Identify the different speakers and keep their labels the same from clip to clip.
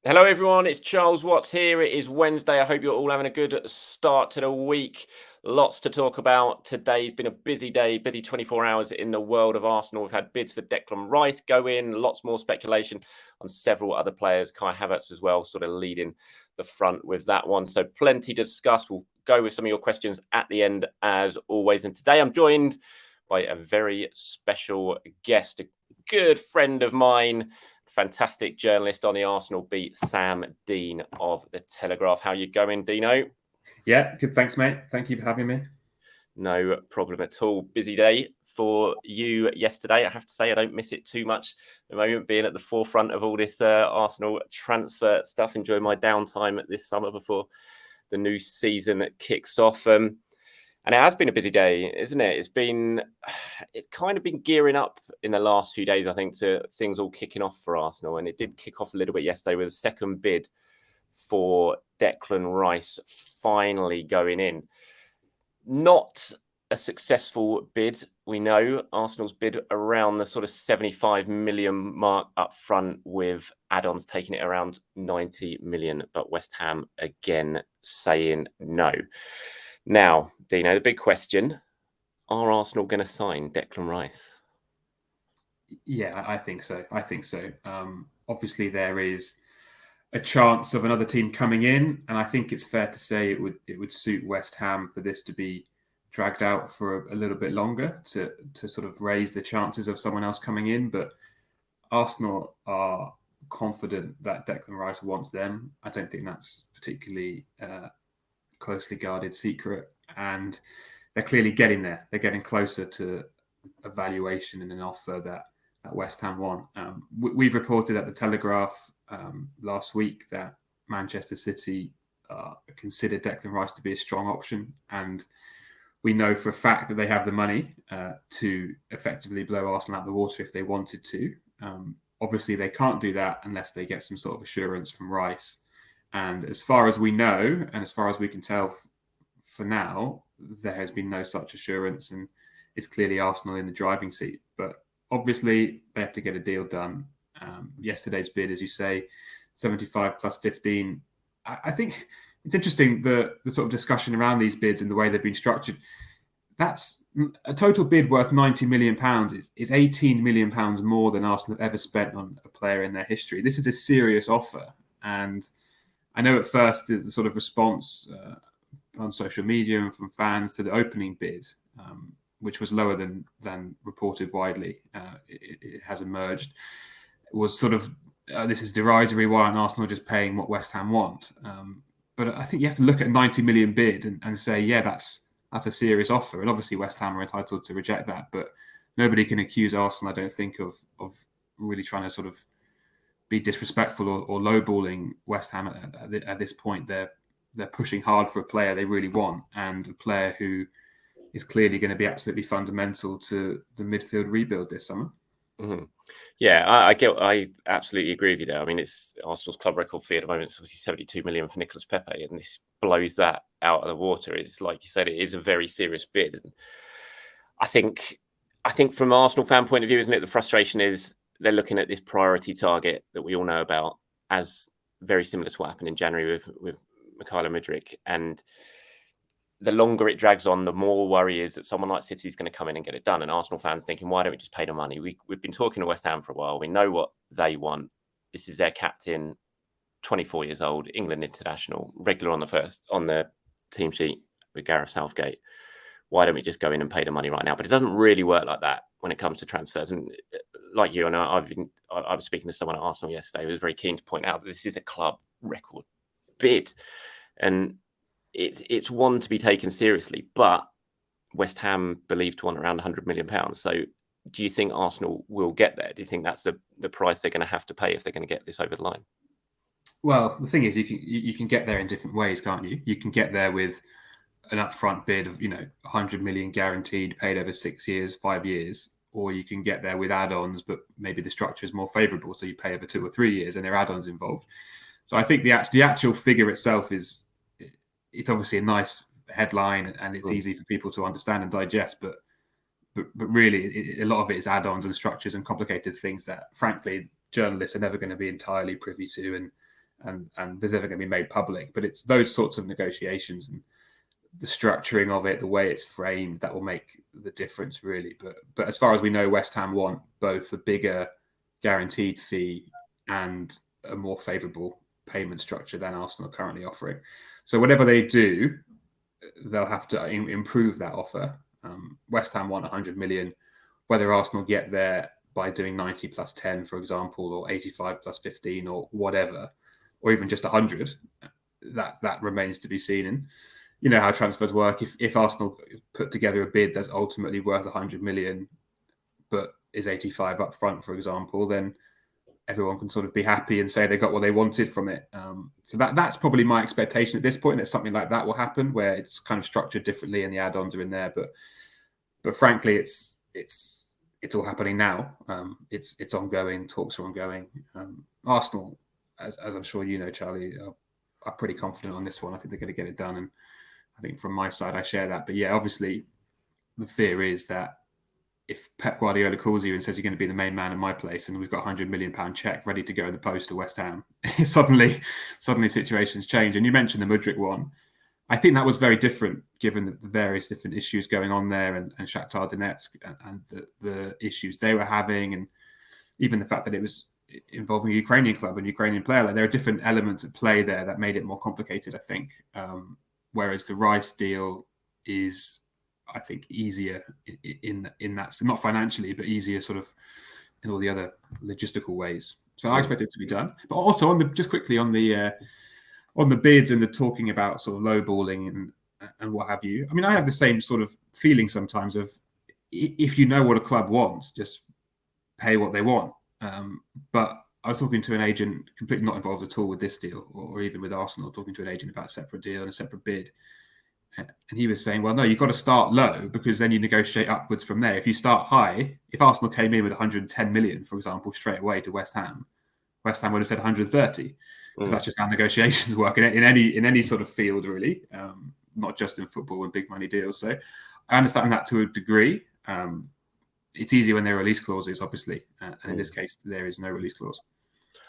Speaker 1: Hello, everyone. It's Charles Watts here. It is Wednesday. I hope you're all having a good start to the week. Lots to talk about. Today's been a busy day, busy 24 hours in the world of Arsenal. We've had bids for Declan Rice go in, lots more speculation on several other players. Kai Havertz as well, sort of leading the front with that one. So plenty to discuss. We'll go with some of your questions at the end, as always. And today I'm joined by a very special guest, a good friend of mine, fantastic journalist on the Arsenal beat, Sam Dean of the Telegraph. How you going, Dino?
Speaker 2: Yeah, good. Thanks, mate. Thank you for having me.
Speaker 1: No problem at all. Busy day for you yesterday. I have to say, I don't miss it too much at the moment, being at the forefront of all this Arsenal transfer stuff. Enjoy my downtime this summer before the new season kicks off. And it has been a busy day, isn't it? It's kind of been gearing up in the last few days, I think, to things all kicking off for Arsenal. And it did kick off a little bit yesterday with a second bid for Declan Rice finally going in. Not a successful bid. We know Arsenal's bid around the sort of 75 million mark up front, with add-ons taking it around 90 million. But West Ham again saying no. Now, Dino, the big question, are Arsenal going to sign Declan Rice?
Speaker 2: Yeah, I think so. Obviously, there is a chance of another team coming in, and I think it's fair to say it would suit West Ham for this to be dragged out for a little bit longer to sort of raise the chances of someone else coming in. But Arsenal are confident that Declan Rice wants them. I don't think that's particularly closely guarded secret, and they're clearly getting there. They're getting closer to a valuation and an offer that West Ham want. We've reported at the Telegraph last week that Manchester City considered Declan Rice to be a strong option, and we know for a fact that they have the money to effectively blow Arsenal out of the water if they wanted to. Obviously, they can't do that unless they get some sort of assurance from Rice. And as far as we know, and as far as we can tell for now, there has been no such assurance, and it's clearly Arsenal in the driving seat. But obviously, they have to get a deal done. Yesterday's bid, as you say, 75 plus 15. I think it's interesting, the sort of discussion around these bids and the way they've been structured. That's a total bid worth £90 million is £18 million more than Arsenal have ever spent on a player in their history. This is a serious offer. And I know at first the sort of response on social media and from fans to the opening bid, which was lower than reported widely, it has emerged, was sort of, this is derisory, why aren't Arsenal just paying what West Ham want? But I think you have to look at 90 million bid and say, yeah, that's a serious offer. And obviously West Ham are entitled to reject that, but nobody can accuse Arsenal, I don't think, of really trying to sort of be disrespectful or lowballing West Ham at this point. They're pushing hard for a player they really want, and a player who is clearly going to be absolutely fundamental to the midfield rebuild this summer.
Speaker 1: Mm-hmm. Yeah, I absolutely agree with you there. I mean, it's Arsenal's club record fee at the moment. It's obviously 72 million for Nicolas Pepe, and this blows that out of the water. It's like you said, it is a very serious bid. And I think from Arsenal fan point of view, isn't it? The frustration is they're looking at this priority target that we all know about as very similar to what happened in January with Mykhailo Mudryk. And the longer it drags on, the more worry is that someone like City is going to come in and get it done. And Arsenal fans thinking, why don't we just pay the money? We've been talking to West Ham for a while. We know what they want. This is their captain, 24 years old, England international, regular on the team sheet with Gareth Southgate. Why don't we just go in and pay the money right now? But it doesn't really work like that when it comes to transfers. And like you, and I was speaking to someone at Arsenal yesterday who was very keen to point out that this is a club record bid. And it's one to be taken seriously, but West Ham believed to want around £100 million. So do you think Arsenal will get there? Do you think that's the price they're going to have to pay if they're going to get this over the line?
Speaker 2: Well, the thing is, you can get there in different ways, can't you? You can get there with an upfront bid of 100 million guaranteed, paid over 6 years, 5 years, or you can get there with add-ons, but maybe the structure is more favourable, so you pay over 2 or 3 years and there are add-ons involved. So I think the actual figure itself it's obviously a nice headline and it's easy for people to understand and digest, but really a lot of it is add-ons and structures and complicated things that, frankly, journalists are never going to be entirely privy to, and there's ever going to be made public. But it's those sorts of negotiations and the structuring of it, the way it's framed, that will make the difference, really. But as far as we know, West Ham want both a bigger guaranteed fee and a more favourable payment structure than Arsenal are currently offering. So whatever they do, they'll have to improve that offer. West Ham want 100 million. Whether Arsenal get there by doing 90 plus 10, for example, or 85 plus 15, or whatever, or even just 100, that remains to be seen. And you know how transfers work. If Arsenal put together a bid that's ultimately worth 100 million, but is 85 up front, for example, then everyone can sort of be happy and say they got what they wanted from it. So that's probably my expectation at this point, that something like that will happen, where it's kind of structured differently and the add-ons are in there. But frankly, it's all happening now. It's ongoing. Talks are ongoing. Arsenal, as I'm sure you know, Charlie, are pretty confident on this one. I think they're going to get it done, and I think from my side, I share that. But yeah, obviously, the fear is that if Pep Guardiola calls you and says you're going to be the main man in my place, and we've got £100 million check ready to go in the post to West Ham, suddenly situations change. And you mentioned the Mudryk one. I think that was very different, given the various different issues going on there, and Shakhtar Donetsk and the issues they were having, and even the fact that it was involving a Ukrainian club and Ukrainian player. Like, there are different elements at play there that made it more complicated, I think. Whereas the Rice deal is, I think, easier in that, not financially, but easier sort of in all the other logistical ways. So I expect it to be done. But also just quickly on the bids and the talking about sort of lowballing and what have you. I mean, I have the same sort of feeling sometimes of, if you know what a club wants, just pay what they want. But I was talking to an agent completely not involved at all with this deal, or even with Arsenal, talking to an agent about a separate deal and a separate bid. And he was saying, well, no, you've got to start low, because then you negotiate upwards from there. If you start high, if Arsenal came in with 110 million, for example, straight away to West Ham would have said 130, because that's just how negotiations work in any sort of field, really, not just in football and big money deals. So I understand that to a degree. It's easier when there are release clauses, obviously, and in this case, there is no release clause.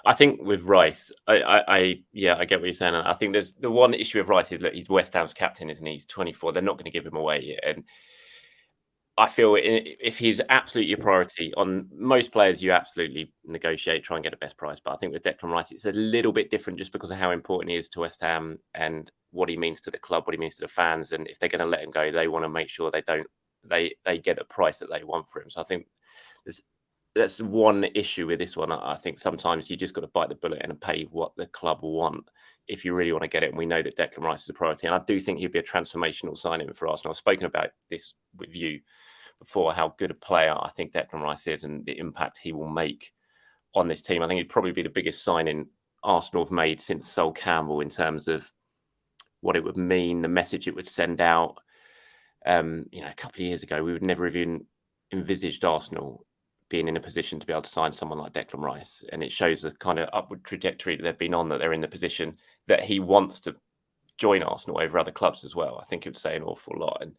Speaker 1: I think with Rice, I get what you're saying. I think there's the one issue with Rice is that he's West Ham's captain, isn't he? He's 24. They're not going to give him away yet. And I feel if he's absolutely your priority, on most players, you absolutely negotiate, try and get the best price. But I think with Declan Rice, it's a little bit different, just because of how important he is to West Ham and what he means to the club, what he means to the fans. And if they're going to let him go, they want to make sure they get the price that they want for him. So I think that's one issue with this one. I think sometimes you just got to bite the bullet and pay what the club want if you really want to get it. And we know that Declan Rice is a priority. And I do think he'd be a transformational signing for Arsenal. I've spoken about this with you before, how good a player I think Declan Rice is and the impact he will make on this team. I think he'd probably be the biggest signing Arsenal have made since Sol Campbell, in terms of what it would mean, the message it would send out. A couple of years ago, we would never even envisaged Arsenal being in a position to be able to sign someone like Declan Rice. And it shows the kind of upward trajectory that they've been on, that they're in the position that he wants to join Arsenal over other clubs as well. I think it would say an awful lot. And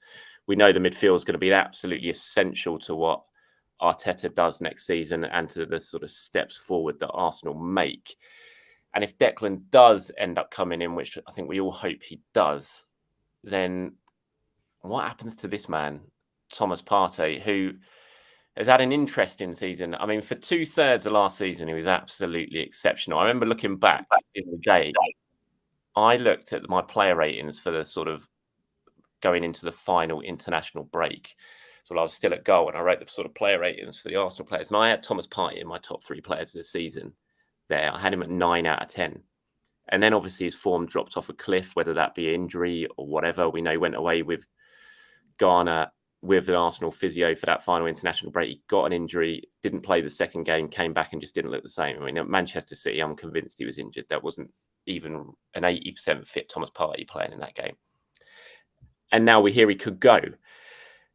Speaker 1: we know the midfield is going to be absolutely essential to what Arteta does next season and to the sort of steps forward that Arsenal make. And if Declan does end up coming in, which I think we all hope he does, then what happens to this man, Thomas Partey, who has had an interesting season? I mean, for 2/3 of last season, he was absolutely exceptional. I remember looking back in the day, I looked at my player ratings for the sort of going into the final international break. So I was still at goal, and I wrote the sort of player ratings for the Arsenal players. And I had Thomas Partey in my top 3 players of the season there. I had him at 9 out of 10. And then obviously his form dropped off a cliff, whether that be injury or whatever. We know he went away with Ghana with an Arsenal physio for that final international break. He got an injury, didn't play the second game, came back and just didn't look the same. I mean, at Manchester City, I'm convinced he was injured. There wasn't even an 80% fit Thomas Partey playing in that game. And now we hear he could go.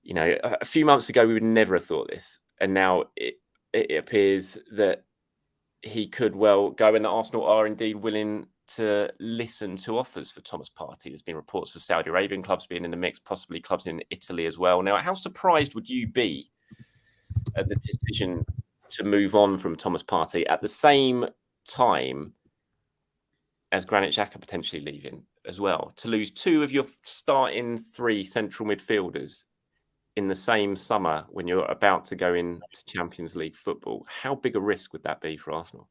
Speaker 1: You know, a few months ago, we would never have thought this. And now it appears that he could well go, and that Arsenal are indeed willing to listen to offers for Thomas Partey. There's been reports of Saudi Arabian clubs being in the mix, possibly clubs in Italy as well. Now, how surprised would you be at the decision to move on from Thomas Partey? At the same time, as Granit Xhaka potentially leaving as well, to lose two of your starting three central midfielders in the same summer when you're about to go into Champions League football, how big a risk would that be for Arsenal?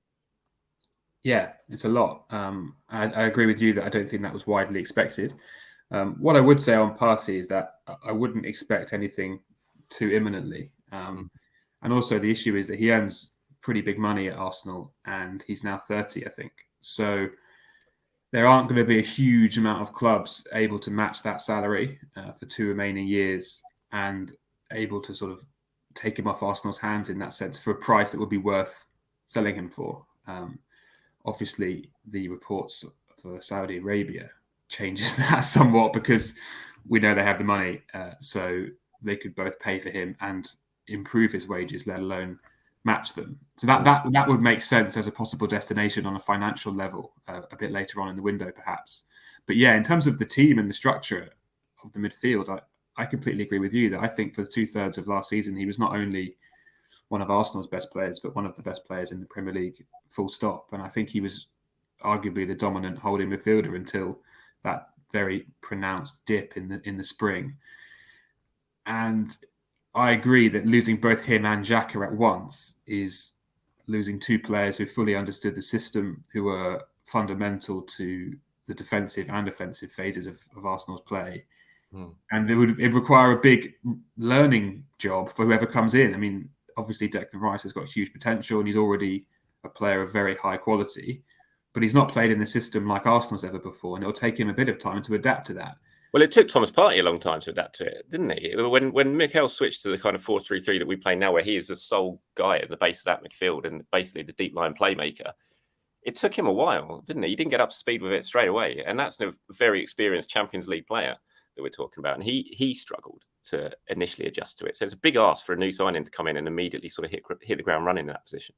Speaker 2: Yeah, it's a lot. I agree with you that I don't think that was widely expected. What I would say on Partey is that I wouldn't expect anything too imminently. And also the issue is that he earns pretty big money at Arsenal and he's now 30, I think. So there aren't going to be a huge amount of clubs able to match that salary for 2 remaining years and able to sort of take him off Arsenal's hands in that sense for a price that would be worth selling him for. Obviously, the reports for Saudi Arabia changes that somewhat because we know they have the money, so they could both pay for him and improve his wages, let alone match them. So that would make sense as a possible destination on a financial level a bit later on in the window, perhaps. But yeah, in terms of the team and the structure of the midfield, I completely agree with you that I think for the 2/3 of last season, he was not only one of Arsenal's best players, but one of the best players in the Premier League, full stop. And I think he was arguably the dominant holding midfielder until that very pronounced dip in the spring. And I agree that losing both him and Xhaka at once is losing two players who fully understood the system, who were fundamental to the defensive and offensive phases of Arsenal's play. And it would require a big learning job for whoever comes in. I mean, obviously Declan Rice has got huge potential and he's already a player of very high quality, but he's not played in a system like Arsenal's ever before, and it'll take him a bit of time to adapt to that.
Speaker 1: Well, it took Thomas Partey a long time to adapt to it, didn't he? When Mikel switched to the kind of 4-3-3 that we play now, where he is the sole guy at the base of that midfield and basically the deep line playmaker, it took him a while, didn't it? He didn't get up to speed with it straight away, and that's a very experienced Champions League player that we're talking about, and he struggled to initially adjust to it. So it's a big ask for a new signing to come in and immediately sort of hit the ground running in that position.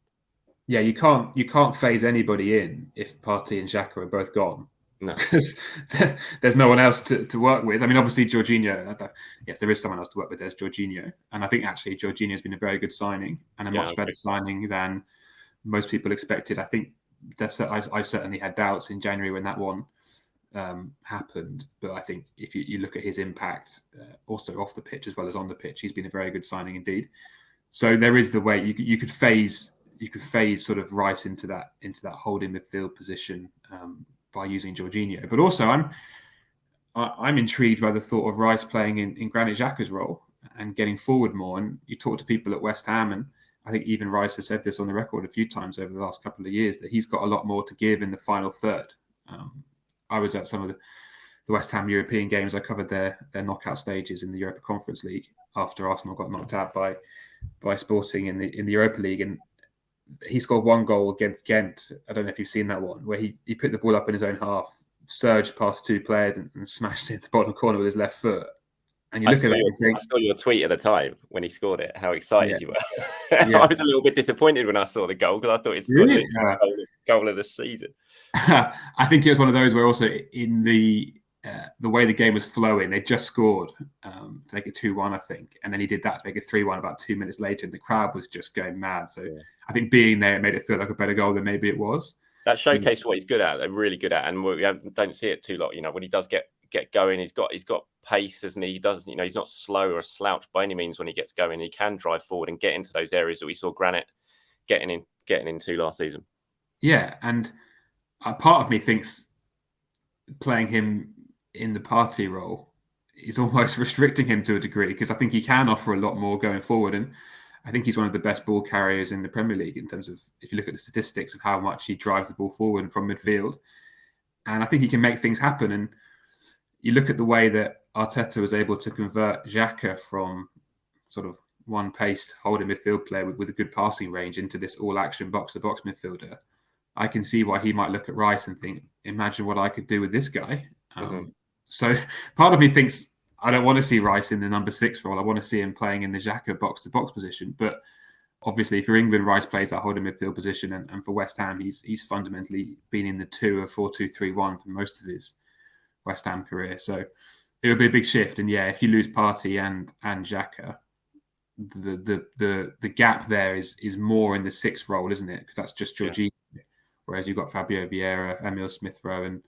Speaker 2: Yeah, you can't phase anybody in if Partey and Xhaka are both gone. No, because there's no one else to work with. I mean, obviously Jorginho. Yes, there is someone else to work with. There's Jorginho, and I think actually Jorginho has been a very good signing and a much better signing than most people expected. I think I certainly had doubts in January when that one happened, but I think if you look at his impact, also off the pitch as well as on the pitch, he's been a very good signing indeed. So there is the way you could phase sort of Rice into that holding midfield position by using Jorginho. But also I'm intrigued by the thought of Rice playing in Granit Xhaka's role and getting forward more. And you talk to people at West Ham, and I think even Rice has said this on the record a few times over the last couple of years, that he's got a lot more to give in the final third. I was at some of the West Ham European games. I covered their knockout stages in the Europa Conference League after Arsenal got knocked out by Sporting in the Europa League, and he scored one goal against Ghent. I don't know if you've seen that one, where he put the ball up in his own half, surged past two players and smashed it in the bottom corner with his left foot. And you look at that and think,
Speaker 1: I saw your tweet at the time when he scored it, how excited you were. I was a little bit disappointed when I saw the goal because I thought it's goal of the season.
Speaker 2: I think it was one of those where also in the way the game was flowing, they just scored to make it 2-1, I think. And then he did that to make it 3-1 about 2 minutes later. And the crowd was just going mad. So I think being there, it made it feel like a better goal than maybe it was.
Speaker 1: That showcased what he's good at. They're really good at. And we don't see it too lot. When he does get going, he's got pace, doesn't he? He does, he's not slow or a slouch by any means when he gets going. He can drive forward and get into those areas that we saw Granit getting into last season.
Speaker 2: Yeah. And part of me thinks playing him in the Partey role is almost restricting him to a degree, because I think he can offer a lot more going forward. And I think he's one of the best ball carriers in the Premier League in terms of, if you look at the statistics of how much he drives the ball forward from midfield. And I think he can make things happen. And you look at the way that Arteta was able to convert Xhaka from sort of one-paced holding midfield player with a good passing range into this all-action box-to-box midfielder. I can see why he might look at Rice and think, imagine what I could do with this guy. So part of me thinks I don't want to see Rice in the number 6 role. I want to see him playing in the Xhaka box-to-box position. But obviously, for England, Rice plays that holding midfield position. And for West Ham, he's fundamentally been in the 2 or 4-2-3-1 for most of his West Ham career. So it'll be a big shift. And yeah, if you lose Partey and Xhaka, the gap there is more in the 6th role, isn't it? Because that's just Jorginho. whereas you've got Fabio Vieira, Emil Smith-Rowe,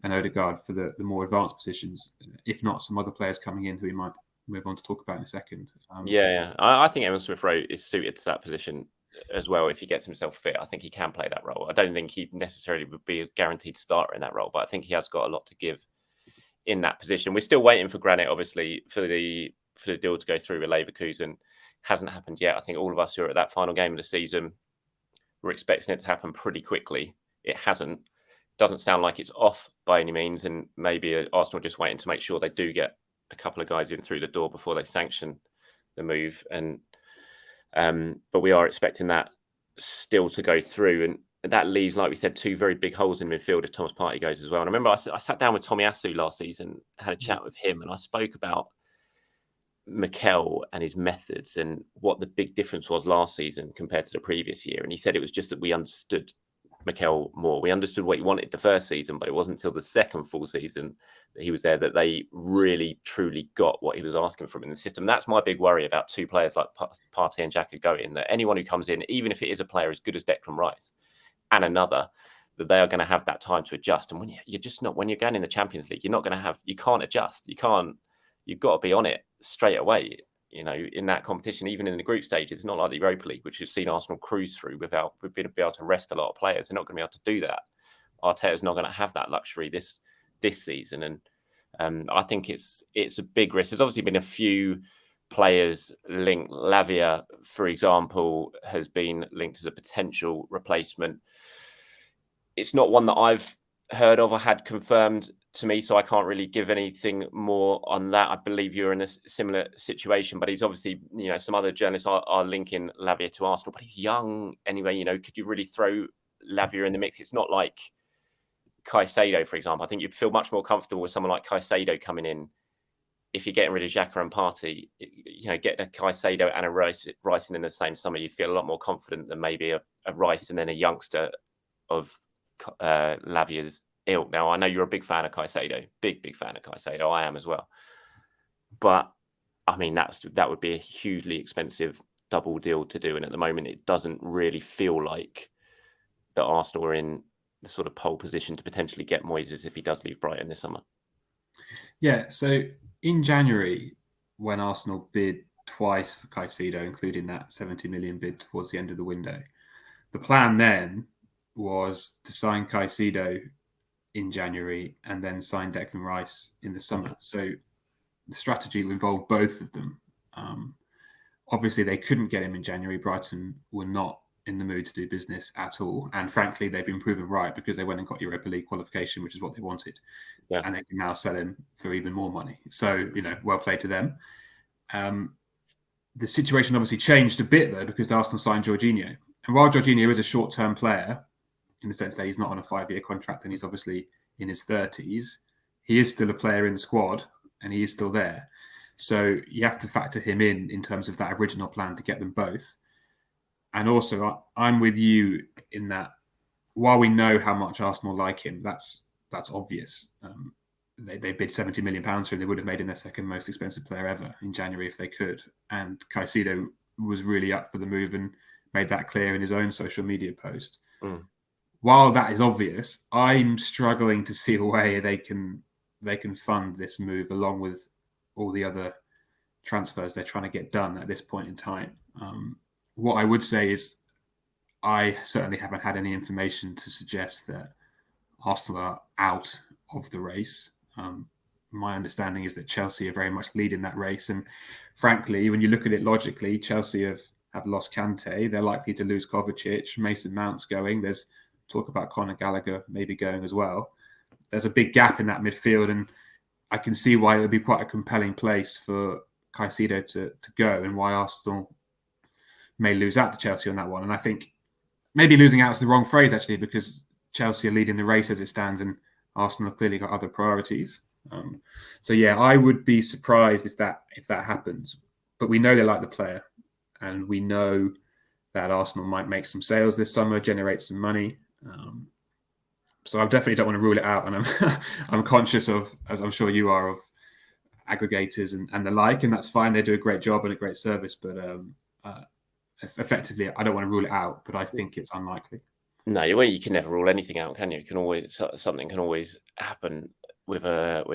Speaker 2: and Odegaard for the more advanced positions, if not some other players coming in who we might move on to talk about in a second.
Speaker 1: I think Emil Smith-Rowe is suited to that position as well. If he gets himself fit, I think he can play that role. I don't think he necessarily would be a guaranteed starter in that role, but I think he has got a lot to give in that position. We're still waiting for Granit, obviously, for the deal to go through with Leverkusen. Hasn't happened yet. I think all of us who are at that final game of the season were expecting it to happen pretty quickly. It hasn't. Doesn't sound like it's off by any means, and maybe Arsenal just waiting to make sure they do get a couple of guys in through the door before they sanction the move. And but we are expecting that still to go through, and that leaves, like we said, two very big holes in midfield if Thomas Partey goes as well. And I remember I sat down with Tomiyasu last season, had a chat with him, and I spoke about Mikel and his methods and what the big difference was last season compared to the previous year. And he said it was just that we understood Mikel more. We understood what he wanted the first season, but it wasn't until the second full season that he was there that they really, truly got what he was asking from in the system. That's my big worry about two players like Partey and Xhaka going, that anyone who comes in, even if it is a player as good as Declan Rice and another, that they are going to have that time to adjust. And when you're just not, when you're going in the Champions League, you can't adjust. You've got to be on it straight away, in that competition, even in the group stages. It's not like the Europa League, which we've seen Arsenal cruise through without being able to rest a lot of players. They're not going to be able to do that. Arteta's not going to have that luxury this season. And I think it's a big risk. There's obviously been a few players linked. Lavia, for example, has been linked as a potential replacement. It's not one that I've heard of or had confirmed to me, so I can't really give anything more on that. I believe you're in a similar situation, but he's obviously, some other journalists are linking Lavia to Arsenal, but he's young anyway. Could you really throw Lavia in the mix? It's not like Caicedo, for example. I think you'd feel much more comfortable with someone like Caicedo coming in. If you're getting rid of Xhaka and Partey, get a Caicedo and a Rice in the same summer, you'd feel a lot more confident than maybe a Rice and then a youngster of Lavia's ilk. Now, I know you're a big fan of Caicedo, big fan of Caicedo. I am as well. But I mean, that would be a hugely expensive double deal to do. And at the moment, it doesn't really feel like that Arsenal are in the sort of pole position to potentially get Moises if he does leave Brighton this summer.
Speaker 2: Yeah. So in January, when Arsenal bid twice for Caicedo, including that 70 million bid towards the end of the window, the plan then was to sign Caicedo in January and then sign Declan Rice in the summer. So the strategy involved both of them. Obviously, they couldn't get him in January. Brighton were not in the mood to do business at all. And frankly, they've been proven right because they went and got Europa League qualification, which is what they wanted. Yeah. And they can now sell him for even more money. So, well played to them. The situation obviously changed a bit, though, because Arsenal signed Jorginho. And while Jorginho is a short-term player, in the sense that he's not on a 5-year contract and he's obviously in his 30s, he is still a player in the squad and he is still there. So you have to factor him in terms of that original plan to get them both. And also, I'm with you in that while we know how much Arsenal like him, that's obvious. They bid £70 million for him. They would have made him their second most expensive player ever in January if they could. And Caicedo was really up for the move and made that clear in his own social media post. While that is obvious, I'm struggling to see a way they can fund this move along with all the other transfers they're trying to get done at this point in time. What I would say is I certainly haven't had any information to suggest that Arsenal are out of the race. My understanding is that Chelsea are very much leading that race. And frankly, when you look at it logically, Chelsea have lost Kante. They're likely to lose Kovacic. Mason Mount's going. There's talk about Conor Gallagher maybe going as well. There's a big gap in that midfield, and I can see why it would be quite a compelling place for Caicedo to go and why Arsenal may lose out to Chelsea on that one. And I think maybe losing out is the wrong phrase, actually, because Chelsea are leading the race as it stands and Arsenal have clearly got other priorities. So, yeah, I would be surprised if that happens. But we know they like the player and we know that Arsenal might make some sales this summer, generate some money. So I definitely don't want to rule it out, and I'm conscious of, as I'm sure you are, of aggregators and the like, and that's fine. They do a great job and a great service, but effectively, I don't want to rule it out, but I think it's unlikely.
Speaker 1: No, you can never rule anything out, can you? Something can always happen with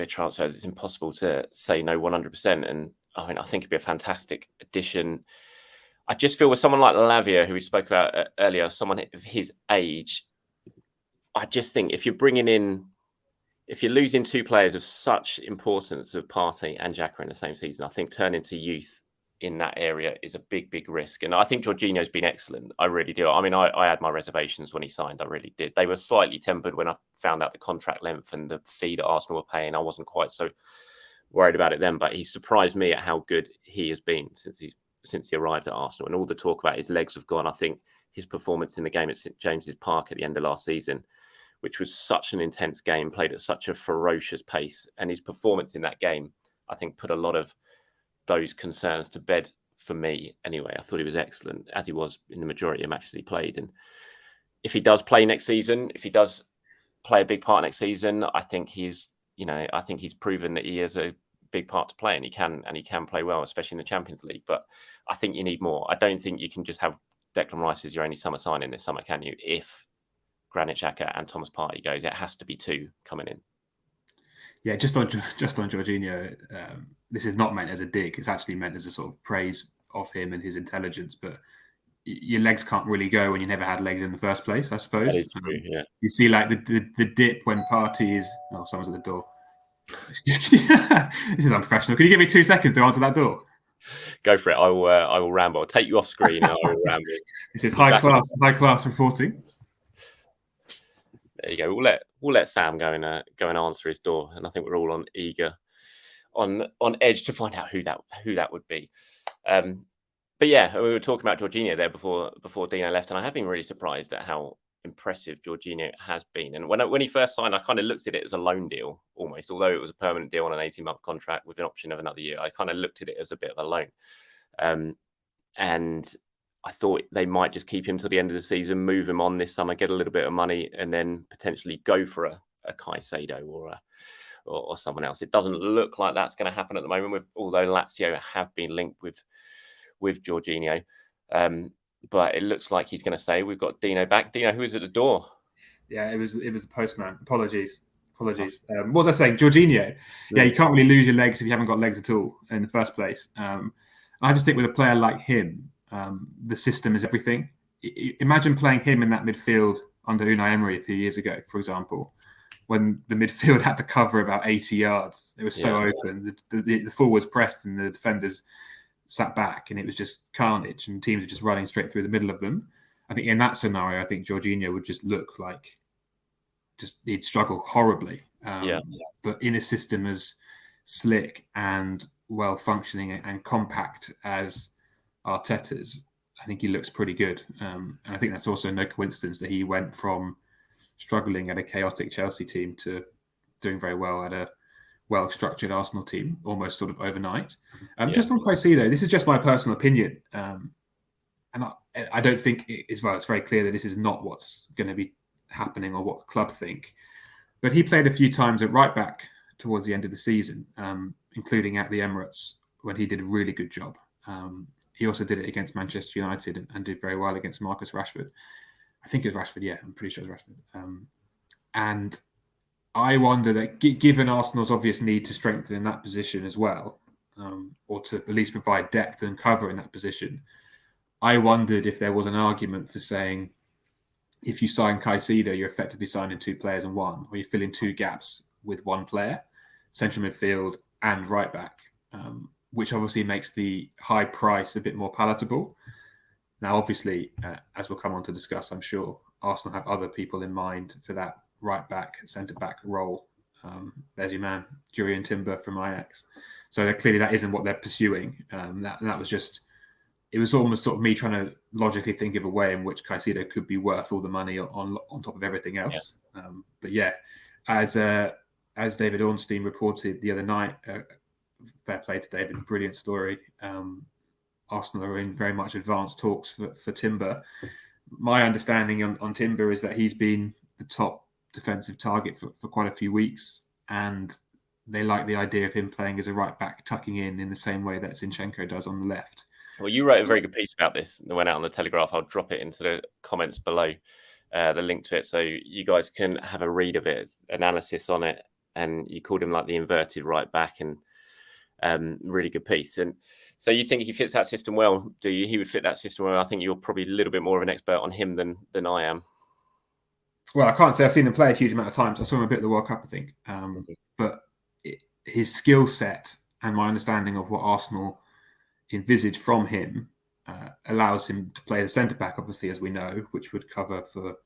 Speaker 1: transfers. It's impossible to say no 100%. And I mean, I think it'd be a fantastic addition. I just feel with someone like Lavia, who we spoke about earlier, someone of his age, I just think if you're losing two players of such importance of Partey and Xhaka in the same season, I think turning to youth in that area is a big, big risk. And I think Jorginho's been excellent. I really do. I mean, I had my reservations when he signed. I really did. They were slightly tempered when I found out the contract length and the fee that Arsenal were paying. I wasn't quite so worried about it then, but he surprised me at how good he has been since he arrived at Arsenal. And all the talk about his legs have gone. I think his performance in the game at St James's Park at the end of last season, which was such an intense game, played at such a ferocious pace, and his performance in that game, I think, put a lot of those concerns to bed for me anyway. I thought he was excellent, as he was in the majority of matches he played. And if he does play next season, if he does play a big part next season, I think he's proven that he has a big part to play, and he can play well, especially in the Champions League. But I think you need more. I don't think you can just have Declan Rice as your only summer signing this summer, can you? If Granit Xhaka and Thomas Partey goes, it has to be two coming in.
Speaker 2: Yeah, just on Jorginho, this is not meant as a dig. It's actually meant as a sort of praise of him and his intelligence. But your legs can't really go when you never had legs in the first place, I suppose.
Speaker 1: That is true, yeah.
Speaker 2: You see, like the dip when Partey is. Oh, someone's at the door. This is unprofessional. Can you give me 2 seconds to answer that door?
Speaker 1: Go for it. I will ramble. I'll take you off screen and I will ramble.
Speaker 2: This is high class reporting.
Speaker 1: There you go. We'll let Sam go and answer his door, and I think we're all on edge to find out who that would be. But yeah, we were talking about Jorginho there before Dino left, and I have been really surprised at how impressive Jorginho has been. And when he first signed, I kind of looked at it as a loan deal almost, although it was a permanent deal on an 18-month contract with an option of another year. I kind of looked at it as a bit of a loan, and I thought they might just keep him till the end of the season, move him on this summer, get a little bit of money, and then potentially go for a Caicedo or someone else. It doesn't look like that's going to happen at the moment, although Lazio have been linked with Jorginho. But it looks like he's going to say, we've got Dino back. Dino, who is at the door?
Speaker 2: Yeah, it was the postman. Apologies. What was I saying? Jorginho. Yeah, you can't really lose your legs if you haven't got legs at all in the first place. I just think with a player like him, the system is everything. Imagine playing him in that midfield under Unai Emery a few years ago, for example, when the midfield had to cover about 80 yards. It was so open. The forwards pressed and the defenders sat back, and it was just carnage, and teams were just running straight through the middle of them. I think in that scenario, I think Jorginho would just look like he'd struggle horribly. But in a system as slick and well-functioning and compact as Arteta's, I think he looks pretty good. And I think that's also no coincidence that he went from struggling at a chaotic Chelsea team to doing very well at a well-structured Arsenal team, almost sort of overnight. Just on Caicedo, this is just my personal opinion. And I don't think it's very clear that this is not what's going to be happening or what the club think. But he played a few times at right back towards the end of the season, including at the Emirates, when he did a really good job. He also did it against Manchester United and did very well against Marcus Rashford. I think it was Rashford, yeah, I'm pretty sure it was Rashford. And I wonder that given Arsenal's obvious need to strengthen in that position as well, or to at least provide depth and cover in that position, I wondered if there was an argument for saying, if you sign Caicedo, you're effectively signing two players in one, or you're filling two gaps with one player, central midfield and right back, which obviously makes the high price a bit more palatable. Now, obviously, as we'll come on to discuss, I'm sure Arsenal have other people in mind for that right back, centre back role. There's your man, Jurrien Timber from Ajax. So clearly that isn't what they're pursuing. That was just, it was almost sort of me trying to logically think of a way in which Caicedo could be worth all the money on top of everything else. Yeah. But yeah, as David Ornstein reported the other night, fair play to David, brilliant story. Arsenal are in very much advanced talks for Timber. My understanding on Timber is that he's been the top defensive target for quite a few weeks, and they like the idea of him playing as a right back, tucking in the same way that Zinchenko does on the left.
Speaker 1: Well, you wrote a very good piece about this that went out on the Telegraph. I'll drop it into the comments below. the link to it, so you guys can have a read of it, analysis on it, and you called him like the inverted right back, and really good piece. And so you think he fits that system well? Do you? He would fit that system well. I think you're probably a little bit more of an expert on him than I am.
Speaker 2: Well, I can't say I've seen him play a huge amount of times. I saw him a bit at the World Cup, I think. But his skill set and my understanding of what Arsenal envisage from him allows him to play the centre-back, obviously, as we know, which would cover for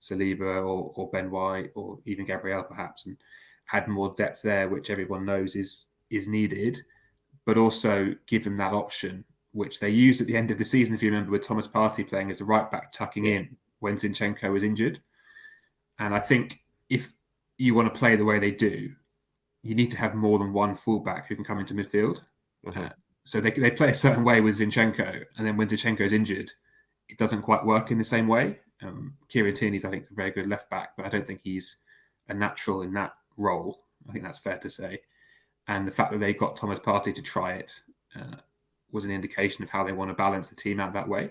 Speaker 2: Saliba or Ben White or even Gabriel, perhaps, and add more depth there, which everyone knows is needed, but also give him that option, which they used at the end of the season, if you remember, with Thomas Partey playing as the right-back, tucking in when Zinchenko was injured. And I think if you want to play the way they do, you need to have more than one fullback who can come into midfield. So they play a certain way with Zinchenko, and then when Zinchenko is injured, it doesn't quite work in the same way. Jurrien Timber's, I think, a very good left back, but I don't think he's a natural in that role. I think that's fair to say. And the fact that they got Thomas Partey to try it was an indication of how they want to balance the team out that way.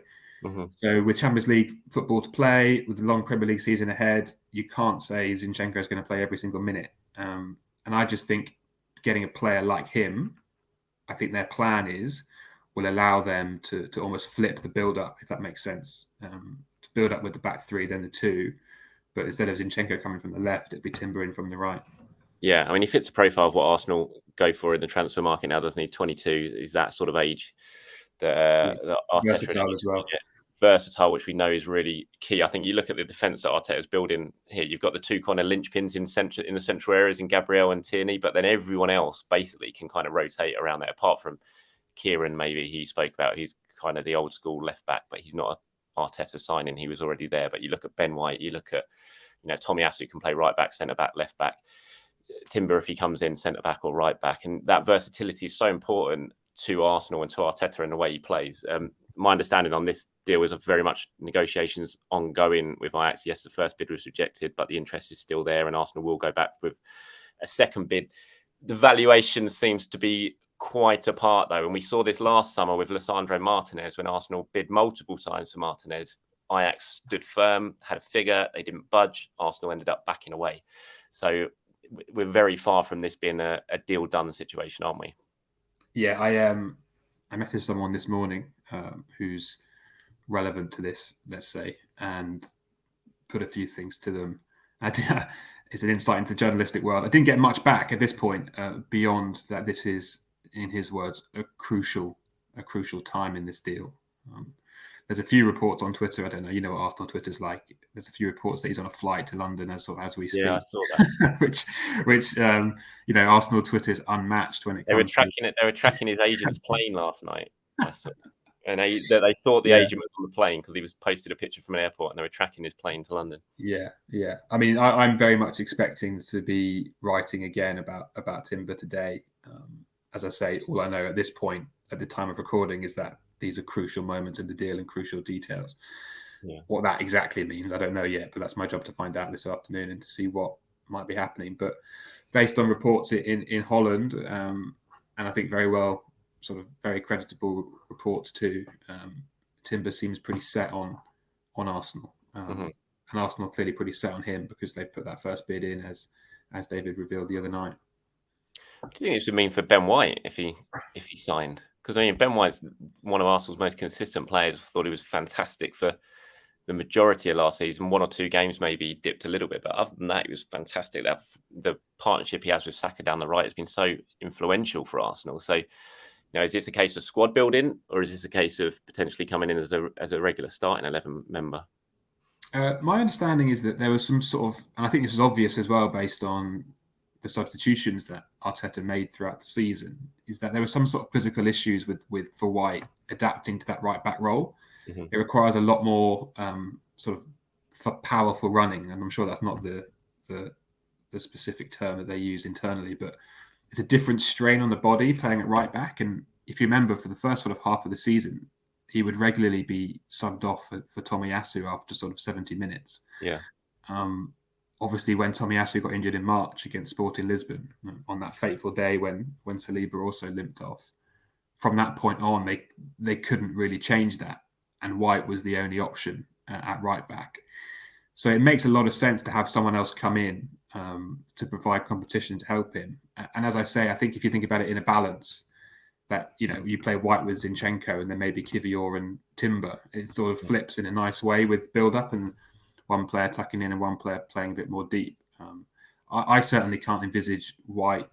Speaker 2: So with Champions League football to play, with the long Premier League season ahead, you can't say Zinchenko is going to play every single minute. And I just think getting a player like him, I think their plan will allow them to almost flip the build-up, if that makes sense. To build up with the back three, then the two. But instead of Zinchenko coming from the left, it'd be Timber in from the right.
Speaker 1: Yeah, I mean, he fits the profile of what Arsenal go for in the transfer market now, doesn't he? He's 22. Is that sort of age that Arteta
Speaker 2: versatile as well.
Speaker 1: Versatile, which we know is really key. I think you look at the defence that Arteta's building here. You've got the two kind of linchpins in the central areas in Gabriel and Tierney, but then everyone else basically can kind of rotate around there. Apart from Kieran, maybe he spoke about, he's kind of the old school left back, but he's not a Arteta signing. He was already there. But you look at Ben White, you look at Tomiyasu can play right back, centre back, left back. Timber, if he comes in, centre back or right back, and that versatility is so important to Arsenal and to Arteta in the way he plays. My understanding on this deal was very much negotiations ongoing with Ajax. Yes, the first bid was rejected, but the interest is still there, and Arsenal will go back with a second bid. The valuation seems to be quite apart, though, and we saw this last summer with Lisandro Martinez when Arsenal bid multiple times for Martinez. Ajax stood firm, had a figure, they didn't budge. Arsenal ended up backing away. So we're very far from this being a deal done situation, aren't we?
Speaker 2: Yeah, I messaged someone this morning who's relevant to this, let's say, and put a few things to them. It's an insight into the journalistic world. I didn't get much back at this point beyond that. This is, in his words, a crucial time in this deal. There's a few reports on Twitter. I don't know, you know what Arsenal Twitter's like. There's a few reports that he's on a flight to London as we speak.
Speaker 1: Yeah, I saw that.
Speaker 2: which Arsenal Twitter's unmatched when it comes to...
Speaker 1: They were tracking his agent's plane last night. And they thought the agent was on the plane because he was posted a picture from an airport, and they were tracking his plane to London.
Speaker 2: Yeah. I mean, I'm very much expecting to be writing again about Timber today. As I say, all I know at this point, at the time of recording, is that these are crucial moments in the deal and crucial details. Yeah. What that exactly means, I don't know yet, but that's my job to find out this afternoon and to see what might be happening. But based on reports in Holland, and I think very creditable reports too, Timber seems pretty set on Arsenal. And Arsenal clearly pretty set on him because they put that first bid in, as David revealed the other night.
Speaker 1: What do you think this would mean for Ben White if he signed? Because I mean, Ben White's one of Arsenal's most consistent players. I thought he was fantastic for the majority of last season. One or two games maybe he dipped a little bit, but other than that, he was fantastic. The partnership he has with Xhaka down the right has been so influential for Arsenal. So, is this a case of squad building, or is this a case of potentially coming in as a regular starting 11 member?
Speaker 2: My understanding is that there was some sort of, and I think this was obvious as well based on the substitutions that Arteta made throughout the season, is that there were some sort of physical issues for White adapting to that right back role. Mm-hmm. It requires a lot more powerful running, and I'm sure that's not the specific term that they use internally, but it's a different strain on the body playing at right back. And if you remember, for the first sort of half of the season, he would regularly be subbed off for Tomiyasu after sort of 70 minutes.
Speaker 1: Yeah.
Speaker 2: Obviously, when Tomiyasu got injured in March against Sporting Lisbon, on that fateful day when Saliba also limped off, from that point on, they couldn't really change that. And White was the only option at right back. So it makes a lot of sense to have someone else come in to provide competition to help him. And as I say, I think if you think about it in a balance, that you play White with Zinchenko and then maybe Kivior and Timber, it sort of flips in a nice way with build-up and one player tucking in and one player playing a bit more deep. I certainly can't envisage White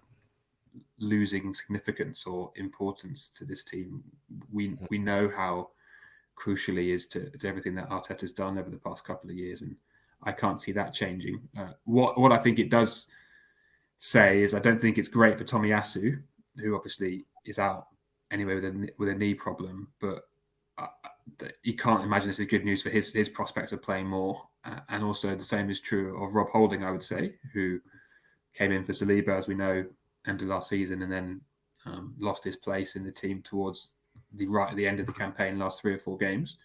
Speaker 2: losing significance or importance to this team. We know how crucial he is to everything that Arteta's done over the past couple of years, and I can't see that changing. What I think it does say is I don't think it's great for Tomiyasu, who obviously is out anyway with a knee problem, but you can't imagine this is good news for his prospects of playing more. And also the same is true of Rob Holding, I would say, who came in for Saliba, as we know, end of last season, and then lost his place in the team towards right at the end of the campaign, last 3 or 4 games.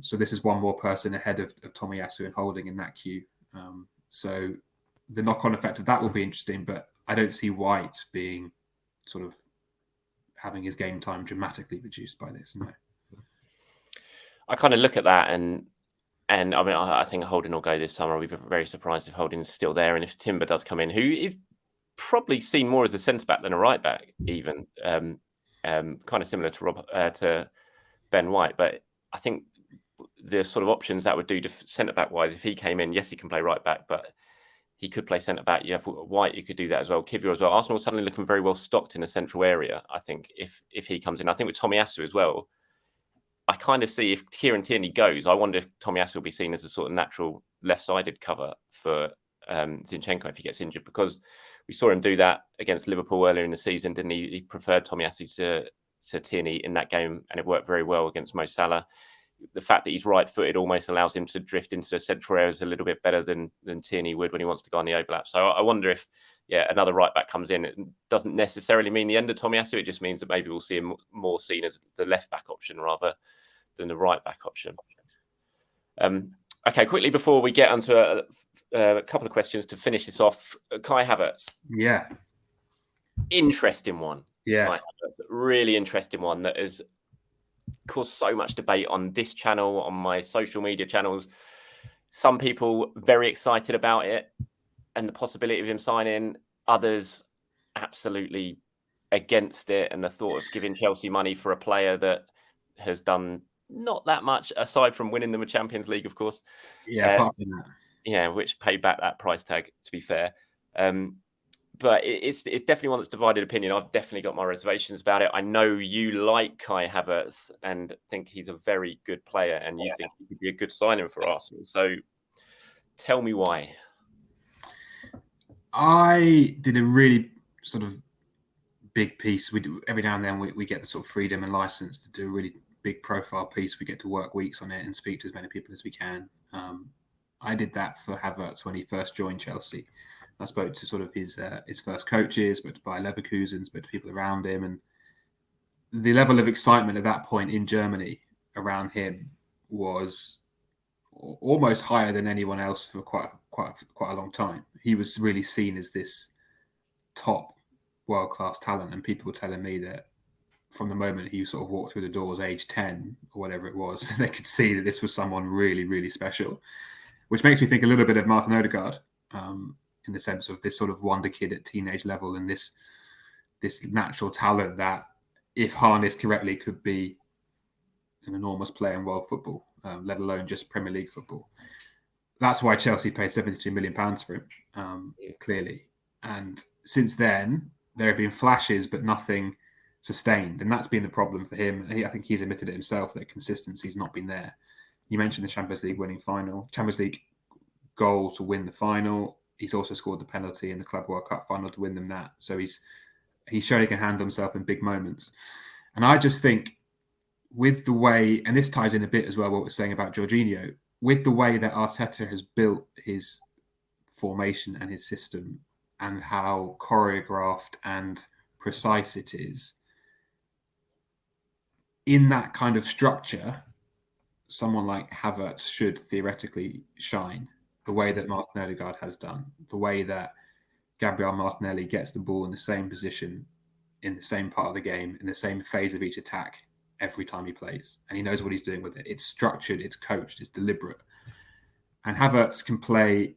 Speaker 2: So this is one more person ahead of Tomiyasu and Holding in that queue. So the knock-on effect of that will be interesting, but I don't see White being sort of having his game time dramatically reduced by this. No.
Speaker 1: I kind of look at that and I mean, I think Holding will go this summer. I'll be very surprised if Holding is still there. And if Timber does come in, who is probably seen more as a centre-back than a right-back, even, kind of similar to Ben White. But I think the sort of options that would do to centre-back-wise, if he came in, yes, he can play right-back, but he could play centre-back. You have White, you could do that as well. Kivior as well. Arsenal suddenly looking very well stocked in a central area, I think, if he comes in. I think with Tomiyasu as well, I kind of see if Kieran Tierney goes, I wonder if Tomiyasu will be seen as a sort of natural left-sided cover for Zinchenko if he gets injured, because we saw him do that against Liverpool earlier in the season, didn't he? He preferred Tomiyasu to Tierney in that game, and it worked very well against Mo Salah. The fact that he's right-footed almost allows him to drift into the central areas a little bit better than Tierney would when he wants to go on the overlap. So I wonder if, another right-back comes in. It doesn't necessarily mean the end of Tomiyasu. It just means that maybe we'll see him more seen as the left-back option rather than the right-back option. Okay, quickly before we get onto a couple of questions to finish this off, Kai Havertz.
Speaker 2: Yeah.
Speaker 1: Interesting one.
Speaker 2: Yeah.
Speaker 1: Kai Havertz, really interesting one that has caused so much debate on this channel, on my social media channels. Some people very excited about it and the possibility of him signing. Others absolutely against it and the thought of giving Chelsea money for a player that has done not that much aside from winning them a Champions League, of course.
Speaker 2: Yeah,
Speaker 1: which paid back that price tag, to be fair. But it's definitely one that's divided opinion. I've definitely got my reservations about it. I know you like Kai Havertz and think he's a very good player, and you think he could be a good signing for Arsenal. So tell me why.
Speaker 2: I did a really sort of big piece. We do, every now and then we get the sort of freedom and license to do a really big profile piece. We get to work weeks on it and speak to as many people as we can. I did that for Havertz when he first joined Chelsea. I spoke to sort of his first coaches, spoke to Bayer Leverkusen, spoke to people around him, and the level of excitement at that point in Germany around him was almost higher than anyone else for quite a long time. He was really seen as this top world-class talent, and people were telling me that from the moment he sort of walked through the doors, age 10 or whatever it was, they could see that this was someone really, really special, which makes me think a little bit of Martin Odegaard, in the sense of this sort of wonder kid at teenage level and this natural talent that, if harnessed correctly, could be an enormous player in world football, let alone just Premier League football. That's why Chelsea paid £72 million for him, clearly. And since then, there have been flashes, but nothing sustained. And that's been the problem for him. I think he's admitted it himself that consistency's not been there. You mentioned the Champions League goal to win the final. He's also scored the penalty in the Club World Cup final to win them that. So he's shown he can handle himself in big moments. And I just think with the way, and this ties in a bit as well what we're saying about Jorginho, with the way that Arteta has built his formation and his system and how choreographed and precise it is, in that kind of structure, someone like Havertz should theoretically shine the way that Martin Odegaard has done, the way that Gabriel Martinelli gets the ball in the same position, in the same part of the game, in the same phase of each attack every time he plays. And he knows what he's doing with it. It's structured, it's coached, it's deliberate. And Havertz can play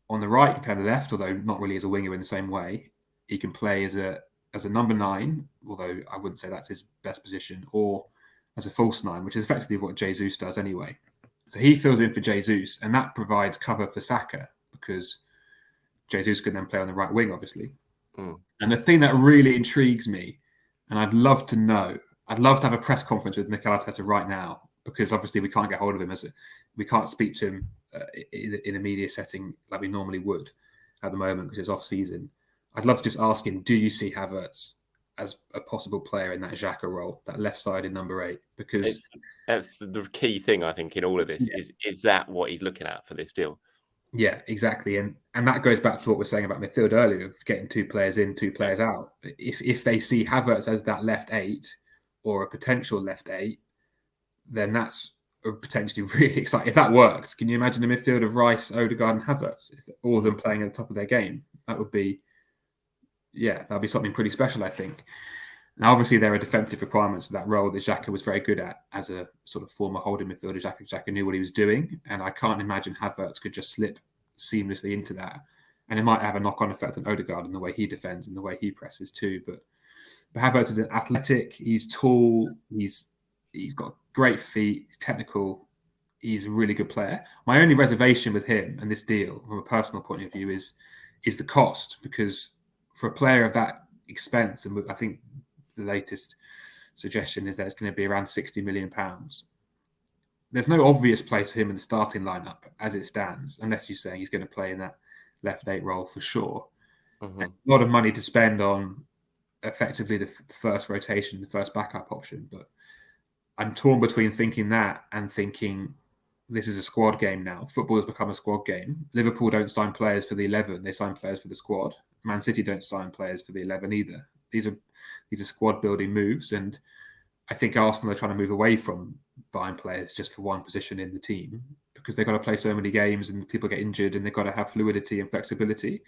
Speaker 2: on the right, he can play on the left, although not really as a winger in the same way. He can play as a number 9, although I wouldn't say that's his best position, or as a false 9, which is effectively what Jesus does anyway. So he fills in for Jesus, and that provides cover for Saka, because Jesus could then play on the right wing, obviously. And the thing that really intrigues me, and I'd love to have a press conference with Mikel Arteta right now, because obviously we can't get hold of him, we can't speak to him in a media setting like we normally would at the moment because it's off season. I'd love to just ask him, do you see Havertz as a possible player in that Xhaka role, that left-sided number 8? Because
Speaker 1: that's the key thing, I think, in all of this. Is that what he's looking at for this deal?
Speaker 2: Yeah, exactly. And that goes back to what we were saying about midfield earlier, of getting 2 players in, 2 players out. If they see Havertz as that left 8 or a potential left 8, then that's potentially really exciting. If that works, can you imagine a midfield of Rice, Odegaard and Havertz? If all of them playing at the top of their game, that'd be something pretty special, I think. Now, obviously, there are defensive requirements to that role that Xhaka was very good at as a sort of former holding midfielder. Xhaka knew what he was doing, and I can't imagine Havertz could just slip seamlessly into that. And it might have a knock-on effect on Odegaard and the way he defends and the way he presses too. But Havertz is an athletic. He's tall. He's got great feet. He's technical. He's a really good player. My only reservation with him and this deal, from a personal point of view, is the cost, because for a player of that expense, and I think the latest suggestion is that it's going to be around £60 million. There's no obvious place for him in the starting lineup as it stands, unless you're saying he's going to play in that left 8 role for sure. A lot of money to spend on effectively the first rotation, the first backup option. But I'm torn between thinking that and thinking this is a squad game now. Football has become a squad game. Liverpool don't sign players for the 11, they sign players for the squad. Man City don't sign players for the 11 either. These are squad building moves, and I think Arsenal are trying to move away from buying players just for one position in the team, because they've got to play so many games and people get injured, and they've got to have fluidity and flexibility.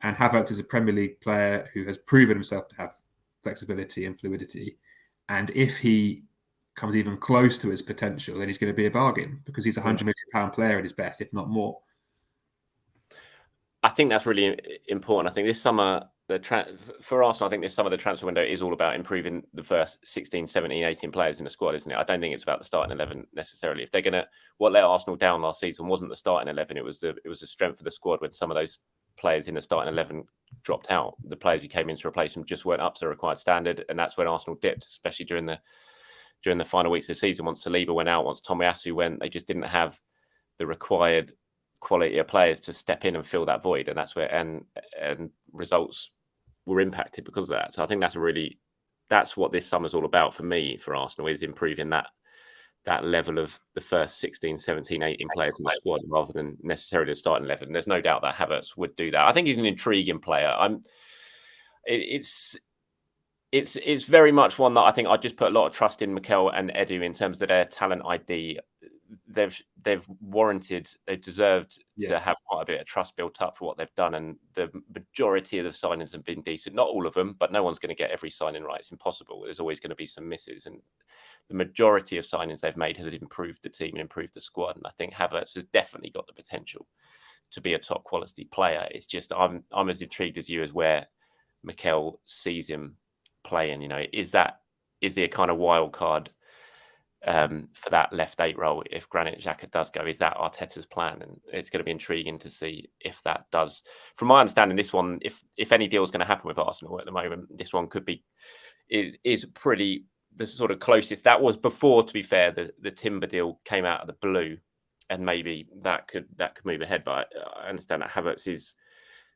Speaker 2: And Havertz is a Premier League player who has proven himself to have flexibility and fluidity. And if he comes even close to his potential, then he's going to be a bargain, because he's a £100 million player at his best, if not more.
Speaker 1: I think that's really important. I think this summer, for Arsenal, I think this summer the transfer window is all about improving the first 16, 17, 18 players in the squad, isn't it? I don't think it's about the starting 11 necessarily. If they're going to, what let Arsenal down last season wasn't the starting 11. It was the strength of the squad when some of those players in the starting 11 dropped out. The players who came in to replace them just weren't up to the required standard, and that's when Arsenal dipped, especially during the final weeks of the season. Once Saliba went out, once Tomiyasu went, they just didn't have the required quality of players to step in and fill that void, and that's where and results were impacted because of that. So I think that's what this summer's all about for me, for Arsenal, is improving that level of the first 16, 17, 18 players in the squad rather than necessarily the starting 11. There's no doubt that Havertz would do that. I think he's an intriguing player. It's very much one that I think I just put a lot of trust in Mikel and Edu in terms of their talent ID. They've warranted, they deserved to have quite a bit of trust built up for what they've done, and the majority of the signings have been decent. Not all of them, but no one's going to get every signing right. It's impossible. There's always going to be some misses, and the majority of signings they've made has improved the team and improved the squad. And I think Havertz has definitely got the potential to be a top quality player. It's just I'm as intrigued as you as where Mikel sees him playing. You know, is he a kind of wild card for that left 8 role if Granit Xhaka does go? Is that Arteta's plan? And it's going to be intriguing to see if that does. From my understanding, this one, if any deal is going to happen with Arsenal at the moment, this one could be is pretty the sort of closest. That was before, to be fair, the Timber deal came out of the blue, and maybe that could move ahead. But I understand that Havertz is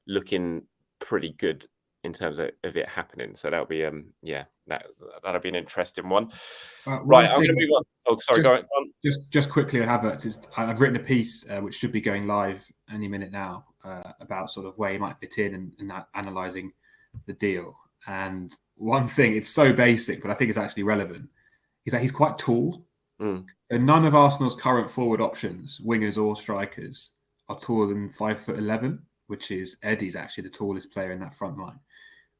Speaker 1: looking pretty good in terms of it happening. So that'll be that'll be an interesting one. Right, I'm going to move on. Oh, sorry, go on.
Speaker 2: Just quickly on Havertz, I've written a piece which should be going live any minute now about sort of where he might fit in and analysing the deal. And one thing, it's so basic, but I think it's actually relevant, is that he's quite tall. So none of Arsenal's current forward options, wingers or strikers, are taller than 5'11", which is Eddie's actually the tallest player in that front line,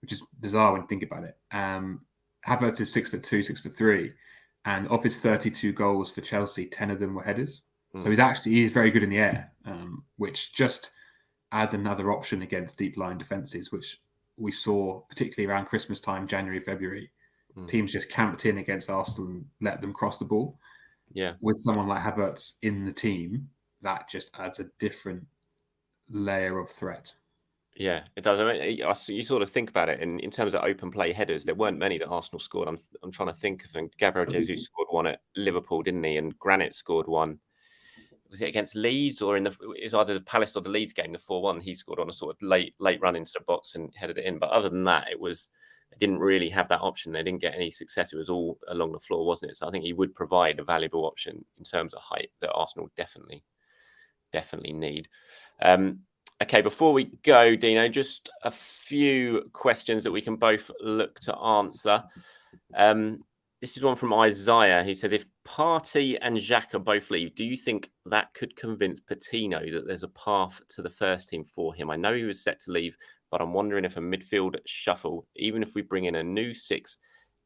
Speaker 2: which is bizarre when you think about it. Havertz is 6'2", 6'3", and of his 32 goals for Chelsea, 10 of them were headers. So he's very good in the air, which just adds another option against deep line defenses, which we saw particularly around Christmas time, January, February. Teams just camped in against Arsenal and let them cross the ball.
Speaker 1: Yeah.
Speaker 2: With someone like Havertz in the team, that just adds a different layer of threat.
Speaker 1: Yeah, it does. I mean, you sort of think about it in terms of open play headers. There weren't many that Arsenal scored. I'm trying to think of them. Gabriel Jesus scored one at Liverpool, didn't he? And Granit scored one. Was it against Leeds or is either the Palace or the Leeds game, the 4-1? He scored on a sort of late run into the box and headed it in. But other than that, they didn't really have that option. They didn't get any success. It was all along the floor, wasn't it? So I think he would provide a valuable option in terms of height that Arsenal definitely need. Okay, before we go, Dino, just a few questions that we can both look to answer. This is one from Isaiah. He says, if Partey and Xhaka both leave, do you think that could convince Patino that there's a path to the first team for him? I know he was set to leave, but I'm wondering if a midfield shuffle, even if we bring in a new 6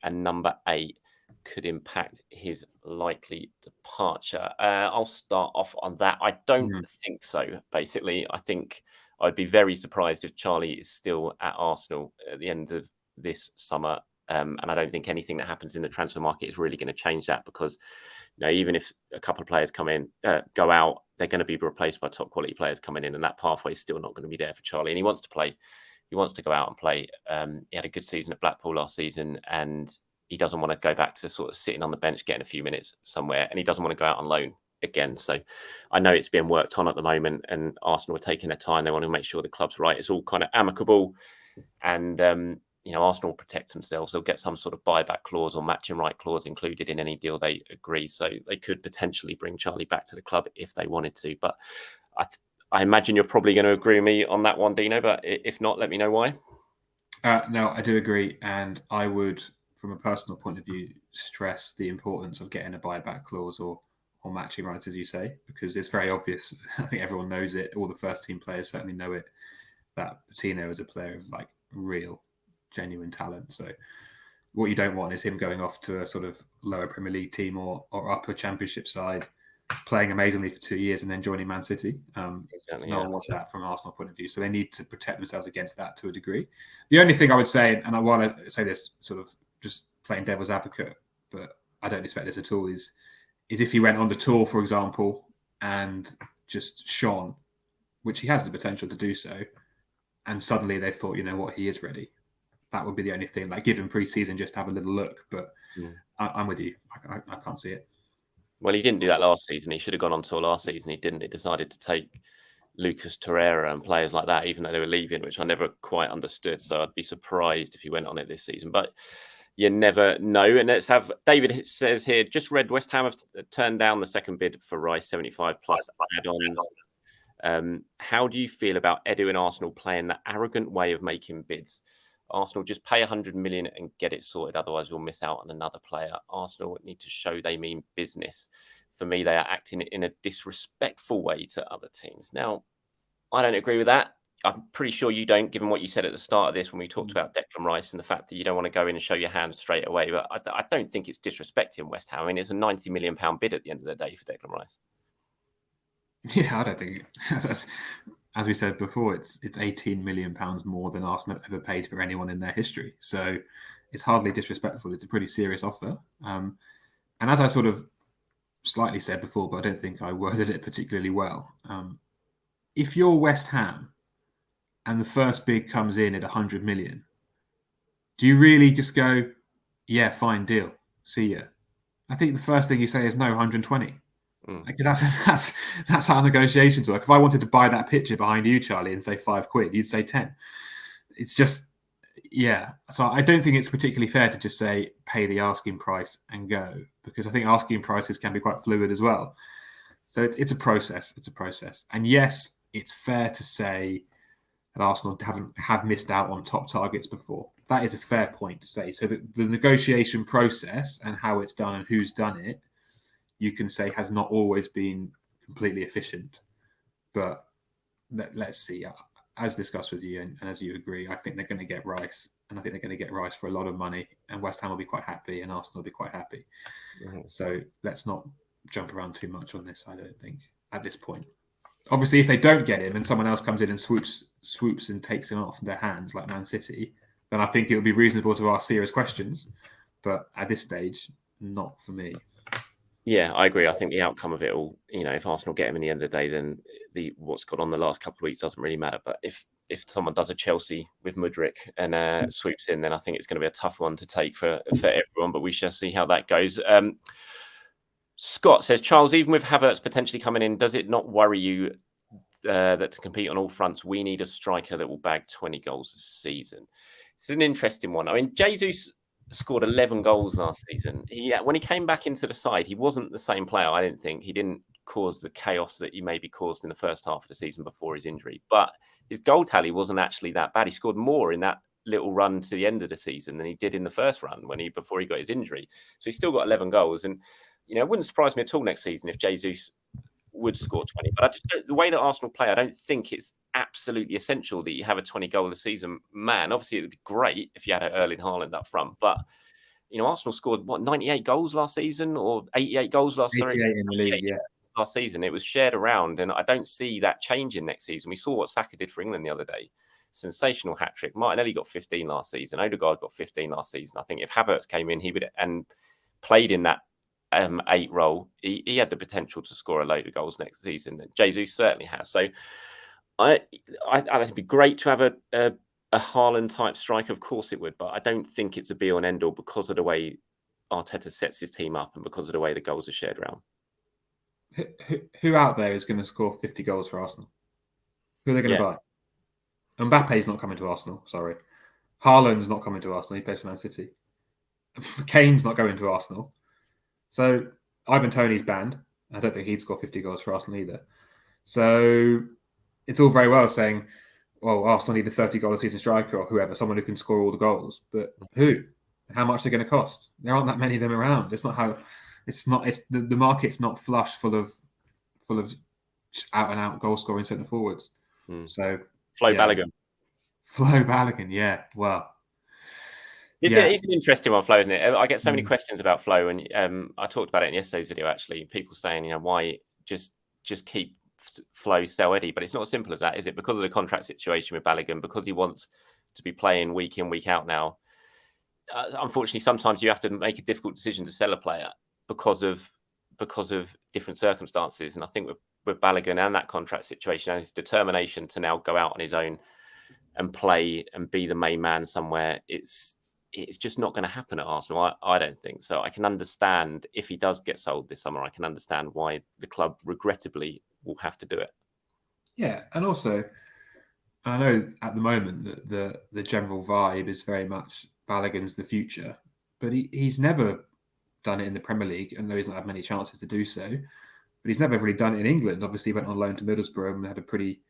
Speaker 1: and number 8, could impact his likely departure. I'll start off on that. I don't think so, basically. I think I'd be very surprised if Charlie is still at Arsenal at the end of this summer. And I don't think anything that happens in the transfer market is really going to change that, because even if a couple of players go out, they're going to be replaced by top quality players coming in, and that pathway is still not going to be there for Charlie. And he wants to play. He wants to go out and play. He had a good season at Blackpool last season, and he doesn't want to go back to sort of sitting on the bench, getting a few minutes somewhere, and he doesn't want to go out on loan again. So I know it's being worked on at the moment, and Arsenal are taking their time. They want to make sure the club's right. It's all kind of amicable, and Arsenal protect themselves. They'll get some sort of buyback clause or matching right clause included in any deal they agree. So they could potentially bring Charlie back to the club if they wanted to. But I imagine you're probably going to agree with me on that one, Dino. But if not, let me know why.
Speaker 2: No, I do agree. And I would, from a personal point of view, stress the importance of getting a buyback clause or matching rights, as you say, because it's very obvious. I think everyone knows it. All the first team players certainly know it, that Patino is a player of like real, genuine talent. So what you don't want is him going off to a sort of lower Premier League team or upper Championship side, playing amazingly for 2 years and then joining Man City. No one wants that from an Arsenal point of view. So they need to protect themselves against that to a degree. The only thing I would say, and I want to say this sort of just playing devil's advocate, but I don't expect this at all, is if he went on the tour, for example, and just shone, which he has the potential to do so, and suddenly they thought, you know what, he is ready. That would be the only thing. Like, give him pre-season, just have a little look. But I'm with you. I can't see it.
Speaker 1: Well, he didn't do that last season. He should have gone on tour last season. He didn't. He decided to take Lucas Torreira and players like that, even though they were leaving, which I never quite understood. So I'd be surprised if he went on it this season. But you never know. And let's have David says here, just read West Ham have turned down the second bid for Rice, 75 plus add-ons. How do you feel about Edu and Arsenal playing that arrogant way of making bids? Arsenal just pay 100 million and get it sorted. Otherwise, we'll miss out on another player. Arsenal need to show they mean business. For me, they are acting in a disrespectful way to other teams. Now, I don't agree with that. I'm pretty sure you don't, given what you said at the start of this when we talked about Declan Rice and the fact that you don't want to go in and show your hand straight away. But I don't think it's disrespecting West Ham. I mean, it's a £90 million bid at the end of the day for Declan Rice.
Speaker 2: Yeah, I don't think that's, as we said before, it's £18 million more than Arsenal have ever paid for anyone in their history. So it's hardly disrespectful. It's a pretty serious offer. And as I sort of slightly said before, but I don't think I worded it particularly well. If you're West Ham and the first bid comes in at 100 million, do you really just go, yeah, fine, deal, see ya? I think the first thing you say is no, 120. Because that's how negotiations work. If I wanted to buy that picture behind you, Charlie, and say £5, you'd say 10. It's just, yeah. So I don't think it's particularly fair to just say pay the asking price and go, because I think asking prices can be quite fluid as well. So it's a process. It's a process. And yes, it's fair to say that Arsenal have missed out on top targets before. That is a fair point to say. So the negotiation process and how it's done and who's done it, you can say has not always been completely efficient. But let's see. As discussed with you and as you agree, I think they're going to get Rice. And I think they're going to get Rice for a lot of money. And West Ham will be quite happy and Arsenal will be quite happy. So let's not jump around too much on this. I don't think at this point. Obviously, if they don't get him and someone else comes in and swoops and takes him off their hands like Man City, then I think it would be reasonable to ask serious questions. But at this stage, not for me.
Speaker 1: Yeah, I agree. I think the outcome of it all, if Arsenal get him in the end of the day, then what's gone on the last couple of weeks doesn't really matter. But if someone does a Chelsea with Mudryk and swoops in, then I think it's going to be a tough one to take for everyone. But we shall see how that goes. Scott says, Charles, even with Havertz potentially coming in, does it not worry you that to compete on all fronts, we need a striker that will bag 20 goals this season? It's an interesting one. I mean, Jesus scored 11 goals last season. When he came back into the side, he wasn't the same player, I didn't think. He didn't cause the chaos that he maybe caused in the first half of the season before his injury. But his goal tally wasn't actually that bad. He scored more in that little run to the end of the season than he did in the first run before he got his injury. So he's still got 11 goals. And it wouldn't surprise me at all next season if Jesus would score 20. But the way that Arsenal play, I don't think it's absolutely essential that you have a 20-goal a season man. Obviously, it would be great if you had an Erling Haaland up front. But, Arsenal scored, 98 goals last season or 88 goals last season?
Speaker 2: 88 in the league, yeah.
Speaker 1: Last season. It was shared around, and I don't see that changing next season. We saw what Saka did for England the other day. Sensational hat-trick. Martinelli got 15 last season. Odegaard got 15 last season. I think if Havertz came in, he would and played in that 8 role, he had the potential to score a load of goals next season. Jesus certainly has. So I think it'd be great to have a Haaland type striker. Of course it would, but I don't think it's a be all and end all because of the way Arteta sets his team up and because of the way the goals are shared around.
Speaker 2: Who out there is going to score 50 goals for Arsenal? Who are they going to buy? Mbappe's not coming to Arsenal. Sorry, Haaland's not coming to Arsenal. He plays for Man City. Kane's not going to Arsenal. So Ivan Toney's banned. I don't think he'd score 50 goals for Arsenal either. So it's all very well saying, well, Arsenal need a 30-goal a season striker or whoever, someone who can score all the goals. But who? And how much they're going to cost? There aren't that many of them around. It's not how. It's not. It's the market's not flush full of out and out goal scoring centre forwards. So
Speaker 1: Balogun.
Speaker 2: Flo Balogun, yeah. Well.
Speaker 1: It's an interesting one, Flo, isn't it? I get so many questions about Flo, and I talked about it in yesterday's video, actually. People saying, why just keep Flo, sell Eddie? But it's not as simple as that, is it? Because of the contract situation with Balogun, because he wants to be playing week in, week out now. Unfortunately, sometimes you have to make a difficult decision to sell a player because of different circumstances. And I think with Balogun and that contract situation and his determination to now go out on his own and play and be the main man somewhere, it's just not going to happen at Arsenal. I don't think so. I can understand if he does get sold this summer. I can understand why the club regrettably will have to do it. Yeah,
Speaker 2: and also, I know at the moment that the general vibe is very much Balogun's the future, but he's never done it in the Premier League, and though he's not had many chances to do so, but he's never really done it in England. Obviously, he went on loan to Middlesbrough and had a pretty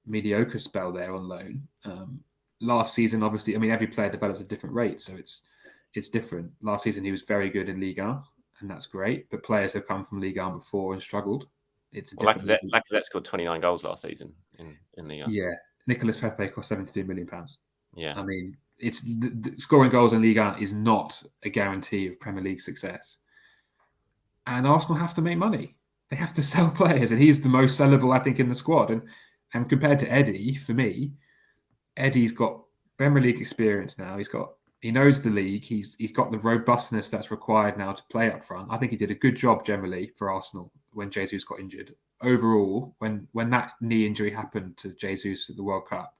Speaker 2: mediocre spell there on loan. Last season, obviously, I mean, every player develops at a different rate, so it's different. Last season, he was very good in Ligue 1, and that's great. But players have come from Ligue 1 before and struggled. It's
Speaker 1: Lacazette scored 29 goals last season in Ligue 1.
Speaker 2: Yeah, Nicolas Pepe cost £72 million.
Speaker 1: Yeah,
Speaker 2: I mean, it's scoring goals in Ligue 1 is not a guarantee of Premier League success. And Arsenal have to make money. They have to sell players, and he's the most sellable, I think, in the squad. And compared to Eddie, for me, Eddie's got Premier League experience now. He knows the league. He's got the robustness that's required now to play up front. I think he did a good job generally for Arsenal when Jesus got injured. Overall, when that knee injury happened to Jesus at the World Cup,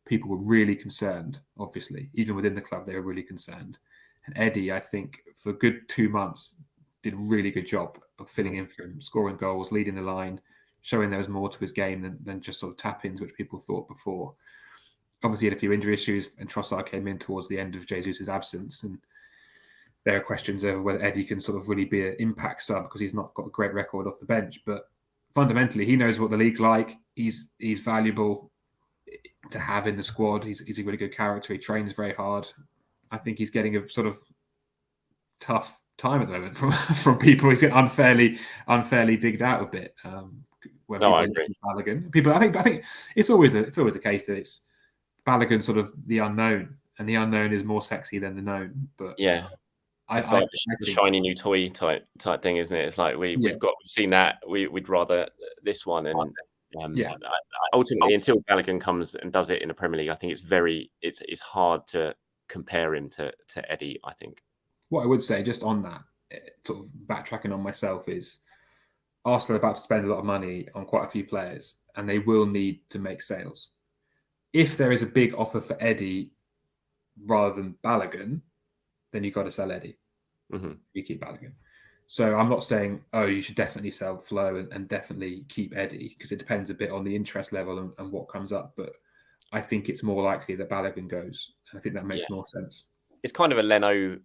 Speaker 2: people were really concerned, obviously. Even within the club, they were really concerned. And Eddie, I think, for a good 2 months, did a really good job of filling in for him, scoring goals, leading the line, showing there was more to his game than just sort of tap-ins, which people thought before. Obviously, he had a few injury issues, and Trossard came in towards the end of Jesus' absence. And there are questions over whether Eddie can sort of really be an impact sub because he's not got a great record off the bench. But fundamentally, he knows what the league's like. He's valuable to have in the squad. He's a really good character. He trains very hard. I think he's getting a sort of tough time at the moment from people. He's getting unfairly digged out a bit.
Speaker 1: I agree.
Speaker 2: Balogun. People, I think it's always the case that it's Balogun sort of the unknown, and the unknown is more sexy than the known. But
Speaker 1: yeah, It's like the shiny new toy type thing, isn't it? It's like we've seen that. We'd rather this one, and ultimately, until Balogun comes and does it in the Premier League, I think it's hard to compare him to Eddie. I think.
Speaker 2: What I would say, just on that, sort of backtracking on myself, is Arsenal are about to spend a lot of money on quite a few players, and they will need to make sales. If there is a big offer for Eddie rather than Balogun, then you've got to sell Eddie.
Speaker 1: Mm-hmm.
Speaker 2: You keep Balogun. So I'm not saying, you should definitely sell Flo and definitely keep Eddie, because it depends a bit on the interest level and what comes up. But I think it's more likely that Balogun goes. And I think that makes more sense.
Speaker 1: It's kind of a Leno,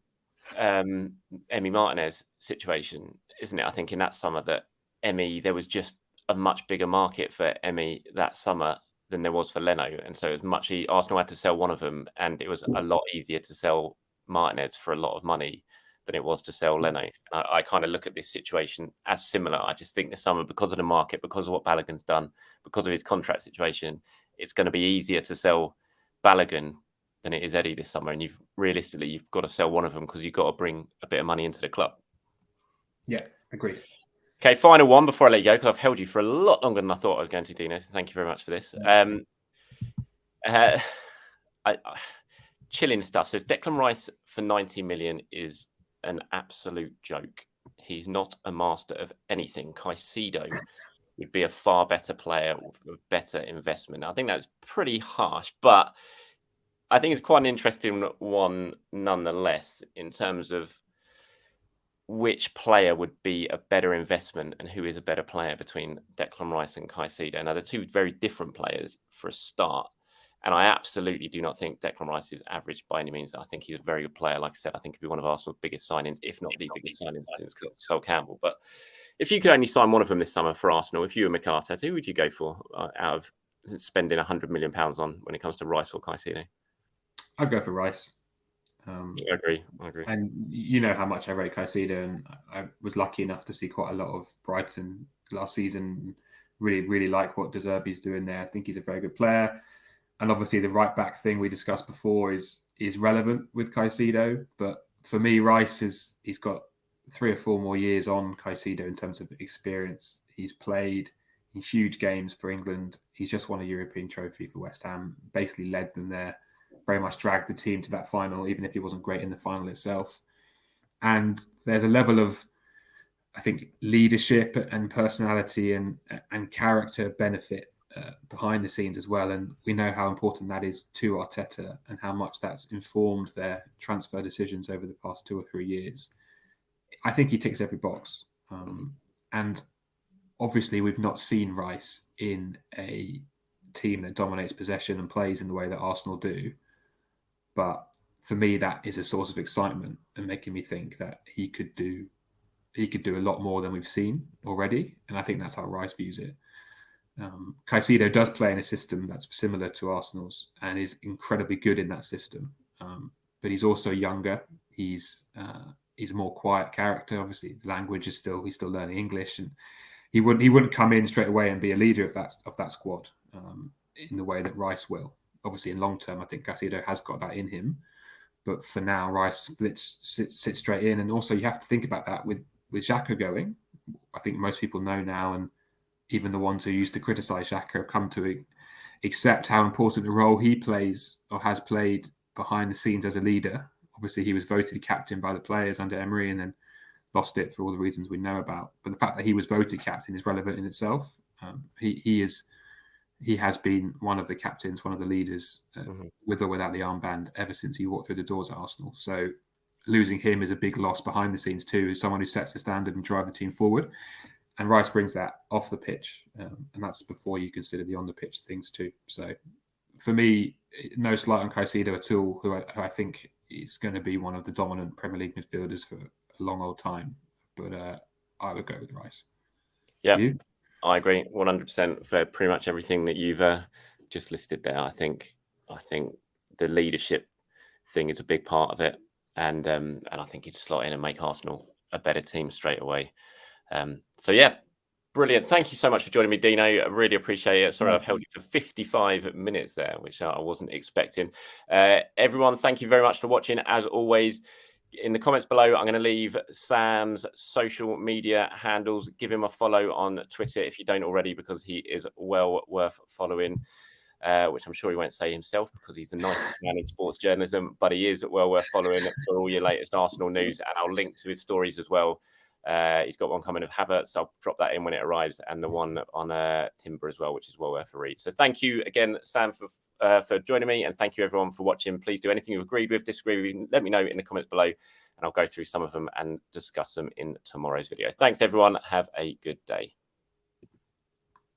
Speaker 1: Emi Martinez situation, isn't it? I think in that summer that there was just a much bigger market for Emi that summer than there was for Leno. And so it was much Arsenal had to sell one of them, and it was a lot easier to sell Martinez for a lot of money than it was to sell Leno. And I kind of look at this situation as similar. I just think this summer, because of the market, because of what Balogun's done, because of his contract situation, it's going to be easier to sell Balogun than it is Eddie this summer. And you've got to sell one of them because you've got to bring a bit of money into the club.
Speaker 2: Yeah, agreed.
Speaker 1: Okay, final one before I let you go, because I've held you for a lot longer than I thought I was going to, Dino. So thank you very much for this. Chilling stuff says Declan Rice for 90 million is an absolute joke. He's not a master of anything. Caicedo would be a far better player with a better investment. I think that's pretty harsh, but I think it's quite an interesting one nonetheless in terms of which player would be a better investment and who is a better player between Declan Rice and Caicedo. Now, they're two very different players for a start. And I absolutely do not think Declan Rice is average by any means. I think he's a very good player. Like I said, I think he'd be one of Arsenal's biggest signings, if not the biggest signings since Sol Campbell. But if you could only sign one of them this summer for Arsenal, if you were Mikel Arteta, who would you go for out of spending £100 million on when it comes to Rice or Caicedo?
Speaker 2: I'd go for Rice.
Speaker 1: I agree.
Speaker 2: And you know how much I rate Caicedo, and I was lucky enough to see quite a lot of Brighton last season. Really, really like what De Zerbi's doing there. I think he's a very good player. And obviously the right back thing we discussed before is relevant with Caicedo. But for me, Rice he's got 3 or 4 more years on Caicedo in terms of experience. He's played in huge games for England. He's just won a European trophy for West Ham, basically led them there, very much dragged the team to that final, even if he wasn't great in the final itself. And there's a level of, I think, leadership and personality and character benefit behind the scenes as well. And we know how important that is to Arteta and how much that's informed their transfer decisions over the past 2 or 3 years. I think he ticks every box. And obviously we've not seen Rice in a team that dominates possession and plays in the way that Arsenal do. But for me, that is a source of excitement and making me think that he could do a lot more than we've seen already. And I think that's how Rice views it. Caicedo does play in a system that's similar to Arsenal's and is incredibly good in that system. But he's also younger. He's a more quiet character. Obviously, the language is he's still learning English, and he wouldn't come in straight away and be a leader of that squad in the way that Rice will. Obviously, in long term, I think Caicedo has got that in him. But for now, Rice sits straight in. And also, you have to think about that with Xhaka going. I think most people know now, and even the ones who used to criticise Xhaka have come to accept how important a role he plays or has played behind the scenes as a leader. Obviously, he was voted captain by the players under Emery and then lost it for all the reasons we know about. But the fact that he was voted captain is relevant in itself. He has been one of the captains, one of the leaders, with or without the armband, ever since he walked through the doors at Arsenal. So losing him is a big loss behind the scenes too, as someone who sets the standard and drive the team forward. And Rice brings that off the pitch. And that's before you consider the on-the-pitch things too. So for me, no slight on Caicedo at all, who I think is going to be one of the dominant Premier League midfielders for a long old time. But I would go with Rice.
Speaker 1: Yeah, I agree 100% for pretty much everything that you've just listed there. I think the leadership thing is a big part of it. And I think he'd slot in and make Arsenal a better team straight away. So yeah, brilliant. Thank you so much for joining me, Dino. I really appreciate it. Sorry, I've held you for 55 minutes there, which I wasn't expecting. Everyone, thank you very much for watching. As always, in the comments below, I'm going to leave Sam's social media handles. Give him a follow on Twitter if you don't already, because he is well worth following, which I'm sure he won't say himself because he's the nicest man in sports journalism, but he is well worth following for all your latest Arsenal news. And I'll link to his stories as well. He's got one coming of Havertz. I'll drop that in when it arrives, and the one on Timber as well, which is well worth a read. So thank you again, Sam, for joining me, and thank you everyone for watching. Please do anything you've agreed with, disagreed with, let me know in the comments below, and I'll go through some of them and discuss them in tomorrow's video. Thanks everyone. Have a good day.